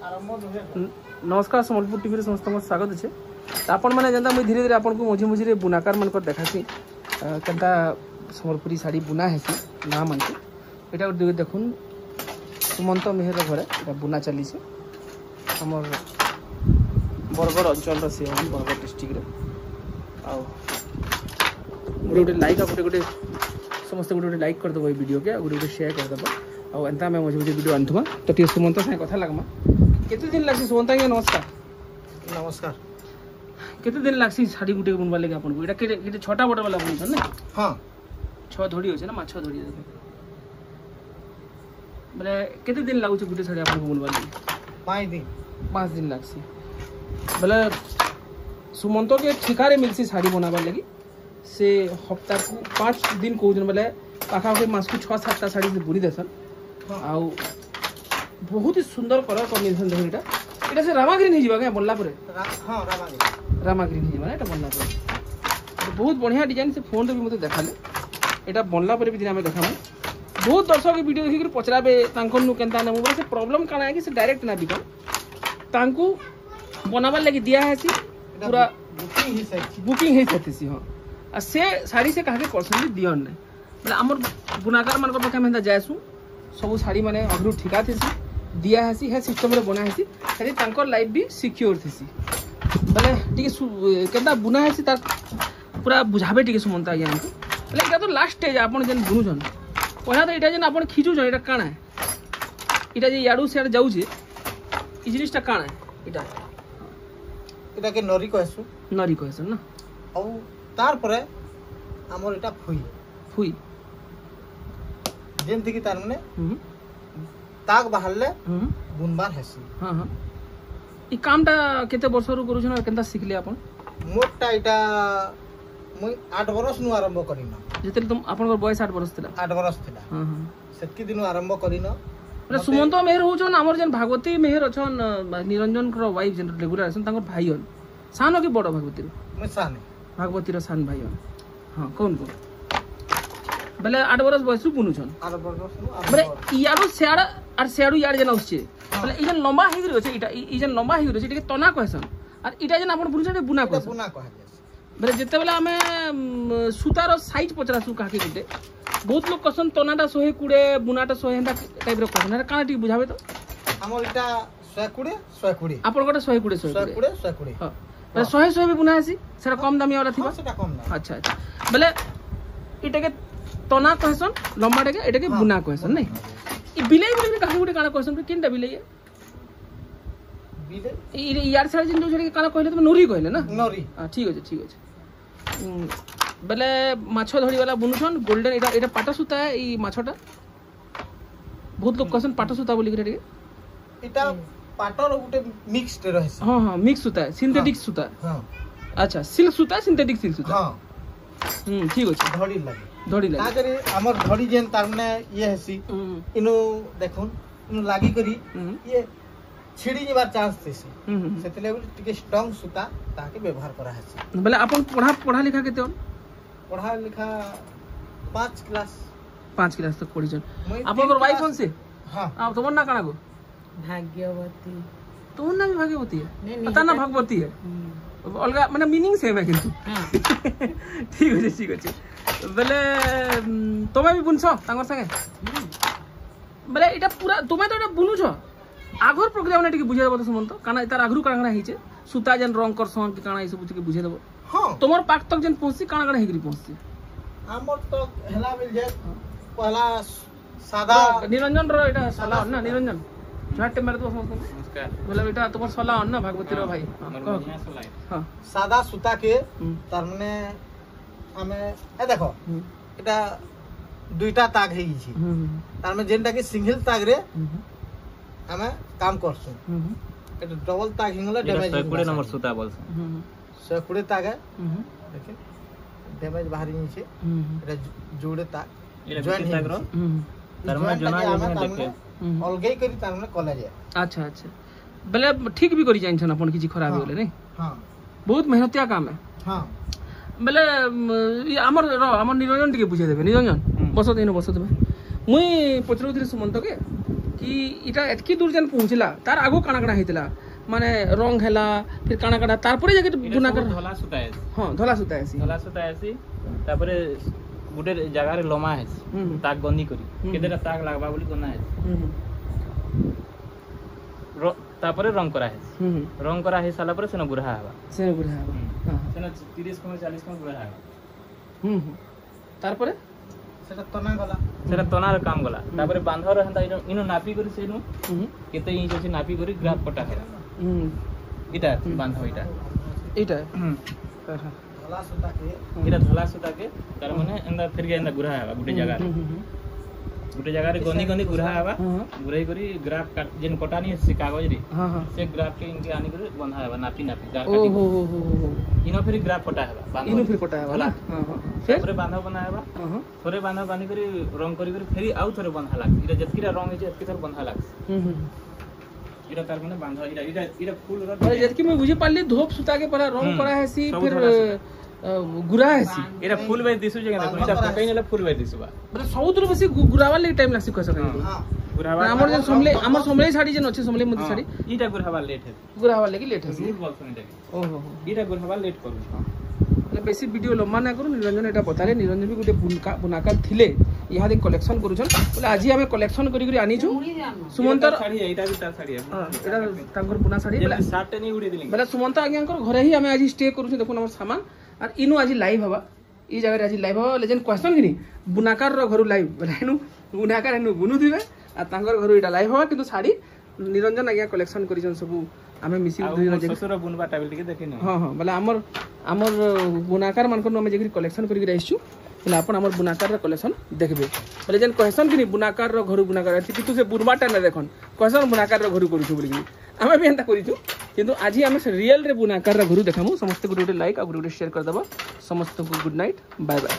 नमस्कार सम्बलपुर टीवी समस्त स्वागत अच्छे आपण मैंने जनता मुझे धीरे धीरे आपको मझे मझे बुनाकार मान देखासी केनता सम्बलपुरी शाढ़ी बुना हेसी ना मान यहाँ देखुन सुमंत मेहर घर बुना चली आमर बरगढ़ अंचल सी बरगढ़ डिस्ट्रिक्ट गोटे लाइक गोटे गोटे समस्त गोटे लाइक करदेव ये वीडियो के गोटे गोटे शेयर करदेव आउ एंता मैं मझे मझे वीडियो आनुमा तो टे सुमंत सागे कथा लगमा केते दिन लागसी सुमंत आज्ञा नमस्कार नमस्कार केते दिन लागसी शाड़ी गुटे बुनवा लगे आपन को एटा केते छोटा बड़ा वाला बुन ना हां छ धोड़ी होছে ना माछ धोड़ी देखे बोले केते दिन लागु गुटे शाड़ी आपन को बुनवा लगे 5 दिन लागसी बोले सुमंत के ठिकारे मिलसी शाड़ी बनावा लगी से हफ्ता को 5 दिन को दिन बोले पाखा के मास को 6-7 शाड़ी से बुनी देसन आउ बहुत ही सुंदर कलर कॉम्बिनेशन देखो एटा से रामा ग्रीन हिजबा के बनला परे हां रामा ग्रीन हिजबा एटा बनला परे बहुत बढ़िया डिजाइन से फोन रे भी मते देखाले एटा बनला परे भी दिन हमें देखाम बहुत दर्शक के वीडियो देखि पचराबे तांको नु केनता ना मोबाइल से प्रॉब्लम काना है कि से डायरेक्ट ना बिकन तांको बनाबा लगी दिया है सी पूरा बुकिंग है सतीसी हां आ से साड़ी से काहे करसन दियन ने मतलब हमर बुनाकार मान को पाखे में जायसु सब शाड़ी माने अगरू ठिका थेसी दिया हेसी है सिस्टम रे बना हेसी खाली तांकर लाइफ भी सिक्योर थेसी माने टिके केदा बुना हेसी तार पूरा बुझाबे टिके सुमंता आज्ञा हमको मतलब एटा तो लास्ट स्टेज आपन जन बुनु जन पहिला तो एटा जन आपन खिजु जन एटा काना है एटा जे याडू सेड जाउ छे ई जिनिसटा काना है एटा के नरी कहसु ना औ तार परे हमर एटा फुई जेमति की तार माने ताक बाहरले बुनबार हेसी हां हां ई कामटा केते वर्ष रु करू छन केनता सिखले आपन मोटा एटा मुई 8 बरस नु आरंभ करिना जेते तुम आपन बयस 8 बरस थिला 8 बरस थिला हां हां सेतकी दिन आरंभ करिना मतलब सुमंत मेहर हो छन हमर जन भागवती मेहर अछन निरंजन कर वाइफ जन रेगुलर अछन तांकर भाई हन सानो की बड़ भागवती मैं साने भागवती रो सान भाई हन हां कौन बेले 8 बरस बयस रु बुनु छन 8 बरस नु माने यारो सेड़ा और सेड़ू यार जन उसचे माने ई जन लंबा हेगि रहछे इटा ई जन लंबा हेगि रहछे इटा तना कहसन और इटा जन आपन बुनु छे बुना कहसन बुना कह माने जते बेला हमें सूतार साइज पचरासु काके गुटे बहुत लोग कहसन तनाटा 120 बुनाटा 100 हेंदा टाइप रो कहसन रे काना टी बुझाबे तो हमर इटा 120 आपन गोटे 120 हां माने 100 भी बुना हेसी सेटा कम दामी वाला थिबा सेटा कम दाम अच्छा अच्छा बेले इटा के तना कहसन लंबाटे के एटा के बुना कहसन नै ई बिलाई बिलाई काहे गुटे काना कहसन किनटा बिलाई बिलाई ई यार सारे जिन जो छड़ी काना कहले त नोरी कहले ना नोरी हां ठीक अछि बेले माछ धड़ी वाला बुनुछन गोल्डन एटा एटा पाटा सूता है ई माछटा बहुत लोग कहसन पाटा सूता बोली के एटा पाटर गुटे मिक्स्ड रहै हां हां मिक्स सूता है सिंथेटिक सूता हां अच्छा सिल्क सूता सिंथेटिक सिल्क सूता हां ठीक अछि धड़ी लागी ताकरे हमर धड़ी जेन तारने ये हेसी इनो देखुन इनो लागी करी ये छिड़ी जेबार चांस थेसी सेतले टिके स्ट्रांग सूता ताके व्यवहार करा हेसी बेले अपन पढ़ा लिखा केते on पढ़ा लिखा 5 क्लास तक पढ़ी जन अपन वाइफ on से हां आ तुमन ना काना को भाग्यवती तुमन ना भी भाग्यवती है पता ना भाग्यवती है अलगा माने मीनिंग सेम है किंतु ठीक अछि बेले तमे भी बुनछ तांगर संगे बेले एटा पूरा तमे तो एटा बुनु छ आघर प्रोग्राम ने टिके बुझे देबो सुमंत काना तार आघरु काना हिचे सूता जन रंग करसन कि काना ई सब टिके बुझे देबो हां तोमर पाक तक जन पहुंची काना हेगरी पहुंची हमर तो हेला मिल जाय पहला सादा निरंजन रो एटा सला ना निरंजन झाटे मार दो नमस्कार बोले बेटा तुमर सला ना भागवती रो भाई हां सादा सूता के तार माने हमें ए देखो एटा दुईटा ताग हेई छी तार में जेनटा के सिंगल ताग रे हमें काम करसु एटा डबल ताग हिंगले डैमेज 120 नंबर सूता बोलसु 120 ताग है देखिए डैमेज बाहरी नी छे एटा जोड़े ताग जॉइन ताग रो तार में जना जे देखे अलगै करी तार में कॉलेज है अच्छा अच्छा बेले ठीक भी करी जाइन छन अपन किछि खराब होले नै हां बहुत मेहनतिया काम है हां बेले हमर निरंजन टिके बुझे देबे निरंजन बसो देनो बसो देबे मुई पचरौथि सुमंत के कि इटा एतकी दूर जन पहुंचला तार आगो काना काना हेतला माने रंग हैला फिर काना काना तार परे जाके बुनाकार धला सुता है हां धला सुता है तापरे गुटे जगह रे लमा है ताक गंदी करी केदेरा ताक लागबा बोली कोना है तापरे रंग करा है रंग करा है साला परे सेना गुरहा हवा हां सेना 30 कम 40 कम गुरहा हवा तार परे सेटा तना गला सेटा तनार काम गला तापरे बांधर हंता इनो नापी करी सेनु केते इंच अछि नापी करी ग्राफ कटा है इटा बांधो इटा धला सुता के इटा धला सुता के तार माने एंदा फिर के एंदा गुरहा हवा गुटे जगह रे गंदी गंदी गुरहा हवा गुरई करी ग्राफ काट जेन कटानी से कागज रे से ग्राफ के इनके आनी करी बंधा हवा नापी दार काटी इनो फिर ग्राफ कटा हवा इनो फिर कटा हवा फिर बांधा बना हवा थोरे बांधा बानी करी रंग करी फिर आउ थोरे बंधा लाग इटा जतकीरा रंग है जतकी थोरे बंधा लाग इटा तार माने बांधा इटा फूल रे जतकी मैं बुझी पाली धोप सुता के परा रंग करा है सी फिर गुरा है सी एरा फूल वे दिसु जगह देखो इटा कहीं नेला फूल वे दिसुबा मतलब समुद्र बसी गुरावा ले टाइम लागसी कस कहीं गुरावा हमर जे समले साड़ी जे नछे समले मुदी साड़ी इटा गुरावा लेट है लेट है बहुत बोल सुन ओहो इटा गुरावा लेट करू मतलब बेसी वीडियो लम्बा ना करू निरंजन एटा बताले निरंजन भी गुटे बुनाकार थिले यहा दे कलेक्शन करूछन बोले आज हमें कलेक्शन करी आनी छु सुमंतर साड़ी एटा भी तार साड़ी है एटा तांकर बुना साड़ी बोले साटे नहीं उड़ी दिली बोले सुमंत आज्ञा घरे ही हमें आज स्टे करू देखो हमर सामान और इनु आज लाइव हवा ई जगह आज लाइव हवा लेकिन क्वेश्चन कि बुनाकार रो घर लाइव बोले इनु बुनाकार इनु बुनु दिबे आ तांकर घर इटा लाइव हवा किंतु साड़ी निरंजन आज्ञा कलेक्शन करिजन सब आमे मिसी दुई जगह ससुर बुनबा टाइल के देखिन हां बोले हमर बुनाकार मानकर हमें जेकरी कलेक्शन करी रहिछु बोले अपन हमर बुनाकार रो कलेक्शन देखबे बोले जेन क्वेश्चन कि बुनाकार रो घर बुनाकार कि तू से बुनबाटा न देखन क्वेश्चन बुनाकार रो घर करू बोली आमे भी एंता करिछु किंतु आज आमे रियल रे बुनाकार रो घर देखामु समस्त गुड लाइक आ गुड शेयर कर दबा समस्त को गुड नाइट बाय बाय।